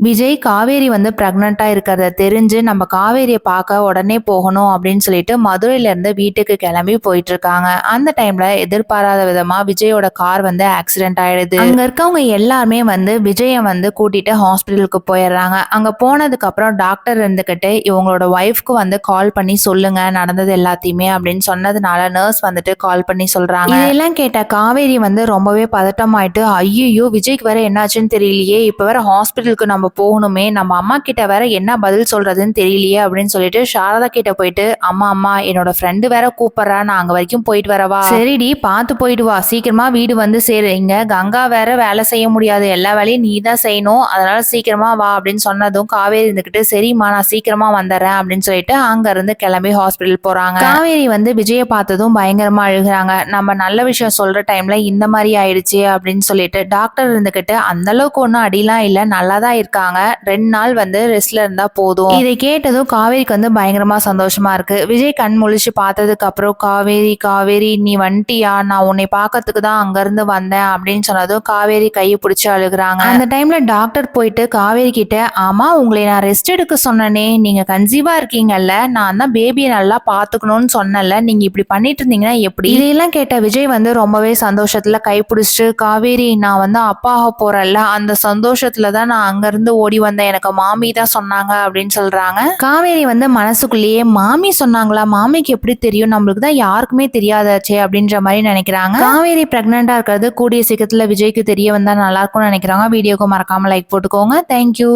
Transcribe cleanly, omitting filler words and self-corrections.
விஜய் காவேரி வந்து பிரெக்னெண்டா இருக்கிறத தெரிஞ்சு நம்ம காவேரியை பார்க்க உடனே போகணும் அப்படின்னு சொல்லிட்டு மதுரையில இருந்து வீட்டுக்கு கிளம்பி போயிட்டு இருக்காங்க. அந்த டைம்ல எதிர்பாராத விதமா விஜயோட கார் வந்து ஆக்சிடென்ட் ஆயிடுது. அங்க இருக்கவங்க எல்லாருமே வந்து விஜய வந்து கூட்டிட்டு ஹாஸ்பிட்டலுக்கு போயிடுறாங்க. அங்க போனதுக்கு அப்புறம் டாக்டர் இருந்துகிட்டு இவங்களோட ஒய்ஃப்க்கு வந்து கால் பண்ணி சொல்லுங்க நடந்தது எல்லாத்தையுமே அப்படின்னு சொன்னதுனால நர்ஸ் வந்துட்டு கால் பண்ணி சொல்றாங்க. இதெல்லாம் கேட்ட காவேரி வந்து ரொம்பவே பதட்டமாயிட்டு, ஐயோ விஜய்க்கு வேற என்னாச்சுன்னு தெரியலையே, இப்ப வேற ஹாஸ்பிட்டலுக்கு நம்ம போகணுமே, நம்ம அம்மா கிட்ட வேற என்ன பதில் சொல்றதுன்னு தெரியலையே அப்படின்னு சொல்லிட்டு சாரதா கிட்ட போயிட்டு, அம்மா அம்மா என்னோட ஃப்ரெண்டு வேற கூப்பிடுறா, நான் அங்க வரைக்கும் போயிட்டு வரவா? சரிடி பார்த்து போயிட்டு வா, சீக்கிரமா வீடு வந்து சேரு, இங்க கங்கா வேற வேலை செய்ய முடியாது, எல்லா வேலையும் நீ தான் செய்யணும், அதனால சீக்கிரமா வா அப்படின்னு சொன்னதும் காவேரி இருந்துகிட்டு சரிம்மா நான் சீக்கிரமா வந்துடுறேன் அப்படின்னு சொல்லிட்டு அங்க இருந்து கிளம்பி ஹாஸ்பிட்டல் போறாங்க. காவேரி வந்து விஜய பார்த்ததும் பயங்கரமா அழுகுறாங்க. நம்ம நல்ல விஷயம் சொல்ற டைம்ல இந்த மாதிரி ஆயிடுச்சு அப்படின்னு சொல்லிட்டு டாக்டர் இருந்துகிட்டு அந்த அளவுக்கு ஒன்றும் அடிலாம் இல்லை, நல்லா தான் இருக்காங்க, 2 நாள் வந்து ரெஸ்ட்ல இருந்தா போதும். இதை கேட்டதும் காவேரிக்கு வந்து பயங்கரமா சந்தோஷமா இருக்கு. விஜய் கண் முழிச்சு பார்த்ததுக்கு அப்புறம் காவேரி காவேரி நீ வந்துட்டியா, நான் உன்னை பார்க்கறதுக்கு தான் அங்க இருந்து வந்தேன் அப்படின்னு சொன்னதும் காவேரி கையை பிடிச்சு அழுகுறாங்க. அந்த டைம்ல டாக்டர் போயிட்டு காவேரி கிட்ட, ஆமா உங்களை நான் ரெஸ்ட் எடுக்க சொன்னனே, நீங்க கன்சீவா இருக்கீங்கல்ல, நான் தான் பேபியை நல்லா பாத்துக்கணும்னு சொன்னல, நீங்க இப்படி பண்ணிட்டு இருந்தீங்கன்னா எப்படி? இதையெல்லாம் கேட்ட விஜய் வந்து ரொம்பவே சந்தோஷத்துல கை பிடிச்சிட்டு, காவேரி நான் வந்து அப்பா ஆக போறேன்ல, அந்த சந்தோஷத்துல தான் நான் அங்க இருந்து ஓடி வந்தேன், எனக்கு மாமி தான் சொன்னாங்க அப்படின்னு சொல்றாங்க. காவேரி வந்து மனசுக்குள்ளேயே மாமி சொன்னாங்களா, மாமிக்கு எப்படி தெரியும், நம்மளுக்கு தான் யாருக்குமே தெரியாதாச்சே அப்படின்ற மாதிரி நினைக்கிறாங்க. காவேரி பிரெக்னெண்டா இருக்கிறது கூடிய சீக்கிரத்துல விஜய்க்கு தெரிய வந்தா நல்லா இருக்கும்னு நினைக்கிறாங்க. வீடியோக்கு மறக்காம லைக் போட்டுக்கோங்க. தேங்க்யூ.